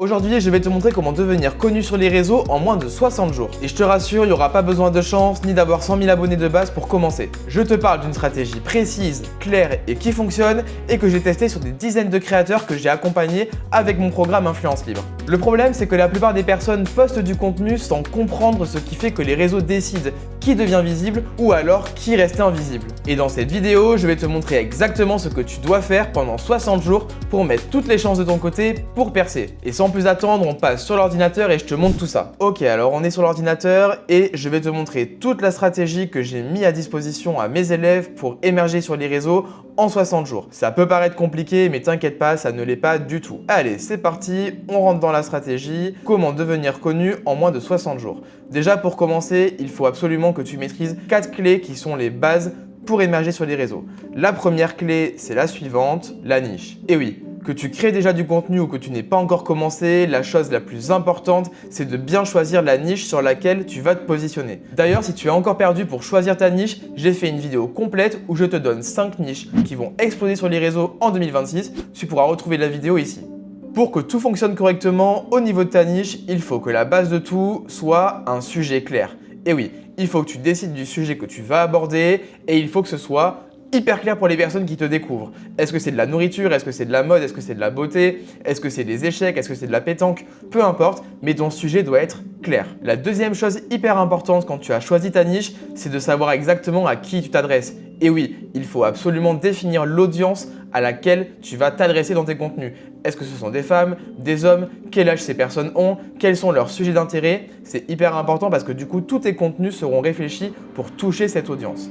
Aujourd'hui, je vais te montrer comment devenir connu sur les réseaux en moins de 60 jours. Et je te rassure, il n'y aura pas besoin de chance ni d'avoir 100 000 abonnés de base pour commencer. Je te parle d'une stratégie précise, claire et qui fonctionne et que j'ai testé sur des dizaines de créateurs que j'ai accompagnés avec mon programme Influence Libre. Le problème, c'est que la plupart des personnes postent du contenu sans comprendre ce qui fait que les réseaux décident qui devient visible ou alors qui reste invisible. Et dans cette vidéo, je vais te montrer exactement ce que tu dois faire pendant 60 jours pour mettre toutes les chances de ton côté pour percer. Et sans plus attendre, on passe sur l'ordinateur et je te montre tout ça. Ok, alors on est sur l'ordinateur et je vais te montrer toute la stratégie que j'ai mis à disposition à mes élèves pour émerger sur les réseaux en 60 jours. Ça peut paraître compliqué, mais t'inquiète pas, ça ne l'est pas du tout. Allez, c'est parti, on rentre dans la stratégie. Comment devenir connu en moins de 60 jours. Déjà, pour commencer, il faut absolument que tu maîtrises 4 clés qui sont les bases pour émerger sur les réseaux. La première clé, c'est la suivante, la niche. Et oui, que tu crées déjà du contenu ou que tu n'aies pas encore commencé, la chose la plus importante, c'est de bien choisir la niche sur laquelle tu vas te positionner. D'ailleurs, si tu es encore perdu pour choisir ta niche, j'ai fait une vidéo complète où je te donne 5 niches qui vont exploser sur les réseaux en 2026. Tu pourras retrouver la vidéo ici. Pour que tout fonctionne correctement au niveau de ta niche, il faut que la base de tout soit un sujet clair. Et oui, il faut que tu décides du sujet que tu vas aborder et il faut que ce soit hyper clair pour les personnes qui te découvrent. Est-ce que c'est de la nourriture? Est-ce que c'est de la mode? Est-ce que c'est de la beauté? Est-ce que c'est des échecs? Est-ce que c'est de la pétanque? Peu importe, mais ton sujet doit être clair. La deuxième chose hyper importante quand tu as choisi ta niche, c'est de savoir exactement à qui tu t'adresses. Et oui, il faut absolument définir l'audience à laquelle tu vas t'adresser dans tes contenus. Est-ce que ce sont des femmes, des hommes? Quel âge ces personnes ont? Quels sont leurs sujets d'intérêt? C'est hyper important parce que du coup, tous tes contenus seront réfléchis pour toucher cette audience.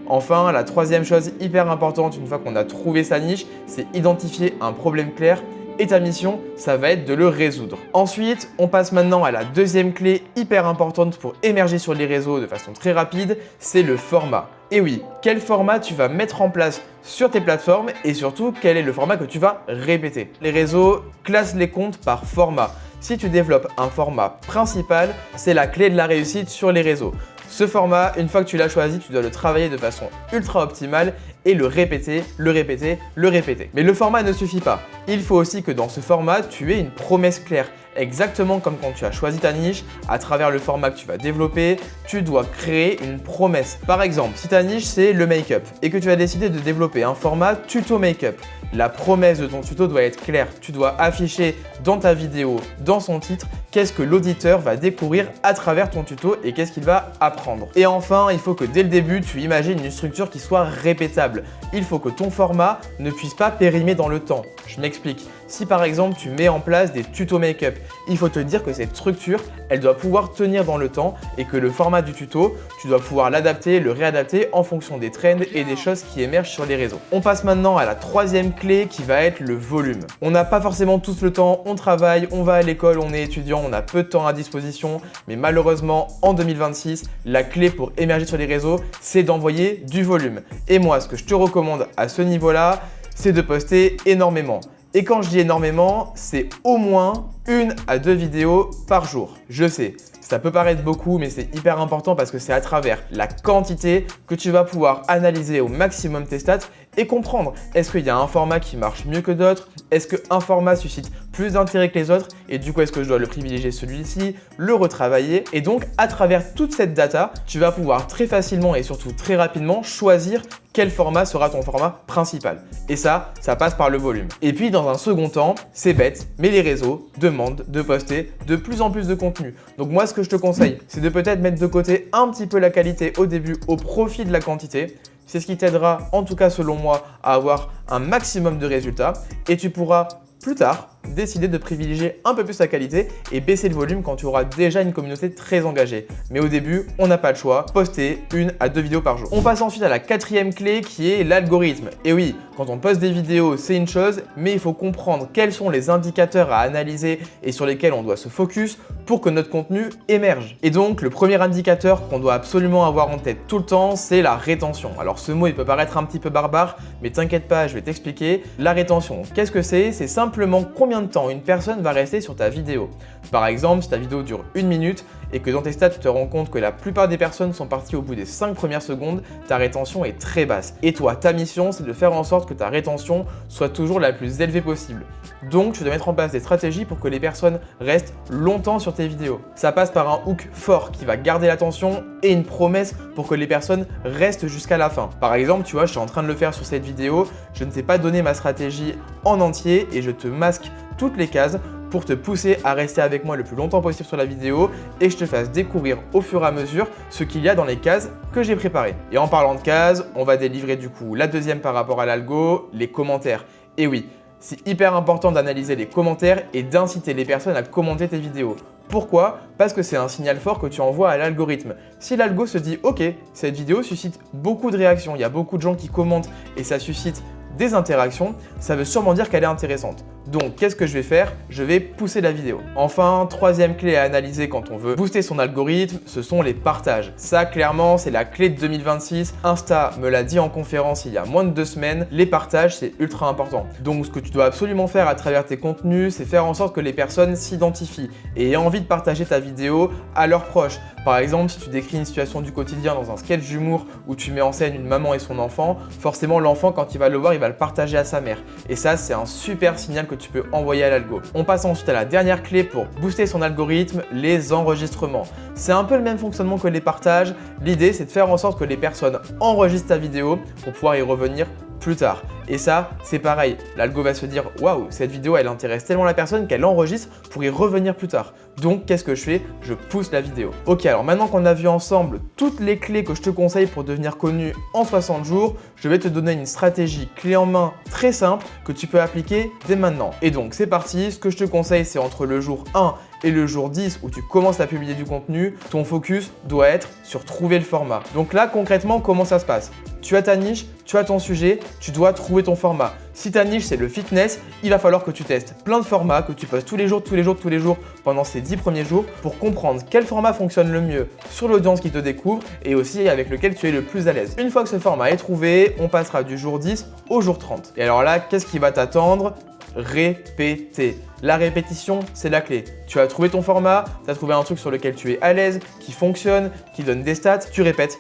Enfin, la troisième chose hyper importante une fois qu'on a trouvé sa niche, c'est identifier un problème clair et ta mission, ça va être de le résoudre. Ensuite, on passe maintenant à la deuxième clé hyper importante pour émerger sur les réseaux de façon très rapide, c'est le format. Et oui, quel format tu vas mettre en place sur tes plateformes et surtout quel est le format que tu vas répéter. Les réseaux classent les comptes par format. Si tu développes un format principal, c'est la clé de la réussite sur les réseaux. Ce format, une fois que tu l'as choisi, tu dois le travailler de façon ultra optimale et le répéter, le répéter, le répéter. Mais le format ne suffit pas. Il faut aussi que dans ce format, tu aies une promesse claire. Exactement comme quand tu as choisi ta niche, à travers le format que tu vas développer, tu dois créer une promesse. Par exemple, si ta niche c'est le make-up et que tu as décidé de développer un format tuto make-up, la promesse de ton tuto doit être claire. Tu dois afficher dans ta vidéo, dans son titre, qu'est-ce que l'auditeur va découvrir à travers ton tuto et qu'est-ce qu'il va apprendre. Et enfin, il faut que dès le début, tu imagines une structure qui soit répétable. Il faut que ton format ne puisse pas périmer dans le temps. Je m'explique. Si par exemple tu mets en place des tutos make-up, il faut te dire que cette structure, elle doit pouvoir tenir dans le temps et que le format du tuto, tu dois pouvoir l'adapter, le réadapter en fonction des trends et des choses qui émergent sur les réseaux. On passe maintenant à la troisième clé qui va être le volume. On n'a pas forcément tous le temps, on travaille, on va à l'école, on est étudiant, on a peu de temps à disposition, mais malheureusement en 2026, la clé pour émerger sur les réseaux, c'est d'envoyer du volume. Et moi, ce que je te recommande à ce niveau-là, c'est de poster énormément. Et quand je dis énormément, c'est au moins 1 à 2 vidéos par jour. Je sais, ça peut paraître beaucoup, mais c'est hyper important parce que c'est à travers la quantité que tu vas pouvoir analyser au maximum tes stats et comprendre est-ce qu'il y a un format qui marche mieux que d'autres, est-ce qu'un format suscite plus d'intérêt que les autres et du coup est-ce que je dois le privilégier celui-ci, le retravailler. Et donc à travers toute cette data, tu vas pouvoir très facilement et surtout très rapidement choisir quel format sera ton format principal. Et ça passe par le volume. Et puis dans un second temps, c'est bête, mais les réseaux demandent de poster de plus en plus de contenu. Donc moi ce que je te conseille, c'est de peut-être mettre de côté un petit peu la qualité au début au profit de la quantité. C'est ce qui t'aidera, en tout cas selon moi, à avoir un maximum de résultats et tu pourras plus tard décider de privilégier un peu plus la qualité et baisser le volume quand tu auras déjà une communauté très engagée. Mais au début, on n'a pas le choix, poster 1 à 2 vidéos par jour. On passe ensuite à la quatrième clé qui est l'algorithme. Et oui, quand on poste des vidéos, c'est une chose, mais il faut comprendre quels sont les indicateurs à analyser et sur lesquels on doit se focus pour que notre contenu émerge. Et donc, le premier indicateur qu'on doit absolument avoir en tête tout le temps, c'est la rétention. Alors ce mot, il peut paraître un petit peu barbare, mais t'inquiète pas, je vais t'expliquer. La rétention, qu'est-ce que c'est? C'est simplement combien de temps une personne va rester sur ta vidéo. Par exemple, si ta vidéo dure 1 minute et que dans tes stats, tu te rends compte que la plupart des personnes sont parties au bout des 5 premières secondes, ta rétention est très basse. Et toi, ta mission, c'est de faire en sorte que ta rétention soit toujours la plus élevée possible. Donc, tu dois mettre en place des stratégies pour que les personnes restent longtemps sur tes vidéos. Ça passe par un hook fort qui va garder l'attention et une promesse pour que les personnes restent jusqu'à la fin. Par exemple, tu vois, je suis en train de le faire sur cette vidéo, je ne t'ai pas donné ma stratégie en entier et je te masque toutes les cases pour te pousser à rester avec moi le plus longtemps possible sur la vidéo et que je te fasse découvrir au fur et à mesure ce qu'il y a dans les cases que j'ai préparées. Et en parlant de cases, on va délivrer du coup la deuxième par rapport à l'algo, les commentaires. Et oui, c'est hyper important d'analyser les commentaires et d'inciter les personnes à commenter tes vidéos. Pourquoi? Parce que c'est un signal fort que tu envoies à l'algorithme. Si l'algo se dit « Ok, cette vidéo suscite beaucoup de réactions, il y a beaucoup de gens qui commentent et ça suscite des interactions, ça veut sûrement dire qu'elle est intéressante. Donc, qu'est-ce que je vais faire? Je vais pousser la vidéo. Enfin, troisième clé à analyser quand on veut booster son algorithme, ce sont les partages. Ça, clairement, c'est la clé de 2026. Insta me l'a dit en conférence il y a moins de 2 semaines, les partages, c'est ultra important. Donc, ce que tu dois absolument faire à travers tes contenus, c'est faire en sorte que les personnes s'identifient et aient envie de partager ta vidéo à leurs proches. Par exemple, si tu décris une situation du quotidien dans un sketch d'humour où tu mets en scène une maman et son enfant, forcément l'enfant, quand il va le voir, il va le partager à sa mère. Et ça, c'est un super signal que tu peux envoyer à l'algo. On passe ensuite à la dernière clé pour booster son algorithme, les enregistrements. C'est un peu le même fonctionnement que les partages. L'idée, c'est de faire en sorte que les personnes enregistrent ta vidéo pour pouvoir y revenir plus tard. Et ça, c'est pareil. L'algo va se dire « Waouh, cette vidéo, elle intéresse tellement la personne qu'elle enregistre pour y revenir plus tard. » Donc, qu'est-ce que je fais? Je pousse la vidéo. Ok, alors maintenant qu'on a vu ensemble toutes les clés que je te conseille pour devenir connu en 60 jours, je vais te donner une stratégie clé en main très simple que tu peux appliquer dès maintenant. Et donc, c'est parti. Ce que je te conseille, c'est entre le jour 1 et le jour 10 où tu commences à publier du contenu, ton focus doit être sur trouver le format. Donc là, concrètement, comment ça se passe? Tu as ta niche, tu as ton sujet, tu dois trouver ton format. Si ta niche, c'est le fitness, il va falloir que tu testes plein de formats, que tu postes tous les jours pendant ces 10 premiers jours pour comprendre quel format fonctionne le mieux sur l'audience qui te découvre et aussi avec lequel tu es le plus à l'aise. Une fois que ce format est trouvé, on passera du jour 10 au jour 30. Et alors là, qu'est-ce qui va t'attendre? Répéter. La répétition, c'est la clé. Tu as trouvé ton format, tu as trouvé un truc sur lequel tu es à l'aise, qui fonctionne, qui donne des stats, tu répètes,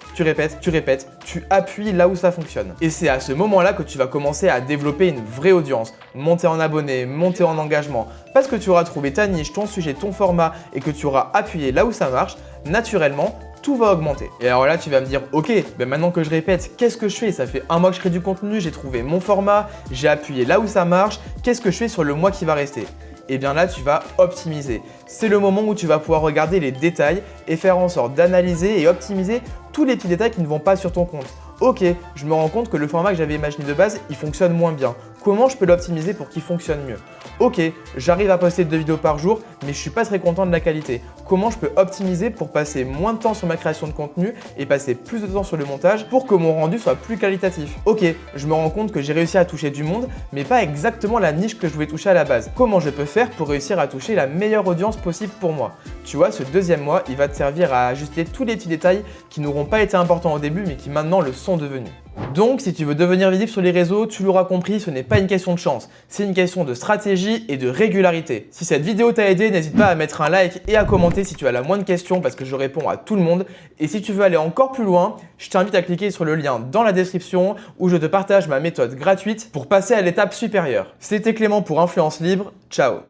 tu appuies là où ça fonctionne. Et c'est à ce moment-là que tu vas commencer à développer une vraie audience, monter en abonnés, monter en engagement. Parce que tu auras trouvé ta niche, ton sujet, ton format et que tu auras appuyé là où ça marche, naturellement, tout va augmenter. Et alors là, tu vas me dire, ok, ben maintenant que je répète, qu'est-ce que je fais? Ça fait un mois que je crée du contenu, j'ai trouvé mon format, j'ai appuyé là où ça marche, qu'est-ce que je fais sur le mois qui va rester? Et bien là, tu vas optimiser. C'est le moment où tu vas pouvoir regarder les détails et faire en sorte d'analyser et optimiser tous les petits détails qui ne vont pas sur ton compte. Ok, je me rends compte que le format que j'avais imaginé de base, il fonctionne moins bien. Comment je peux l'optimiser pour qu'il fonctionne mieux? Ok, j'arrive à poster 2 vidéos par jour, mais je suis pas très content de la qualité. Comment je peux optimiser pour passer moins de temps sur ma création de contenu et passer plus de temps sur le montage pour que mon rendu soit plus qualitatif? Ok, je me rends compte que j'ai réussi à toucher du monde, mais pas exactement la niche que je voulais toucher à la base. Comment je peux faire pour réussir à toucher la meilleure audience possible pour moi? Tu vois, ce deuxième mois, il va te servir à ajuster tous les petits détails qui n'auront pas été importants au début, mais qui maintenant le sont devenus. Donc, si tu veux devenir visible sur les réseaux, tu l'auras compris, ce n'est pas une question de chance, c'est une question de stratégie et de régularité. Si cette vidéo t'a aidé, n'hésite pas à mettre un like et à commenter si tu as la moindre question parce que je réponds à tout le monde. Et si tu veux aller encore plus loin, je t'invite à cliquer sur le lien dans la description où je te partage ma méthode gratuite pour passer à l'étape supérieure. C'était Clément pour Influence Libre, ciao!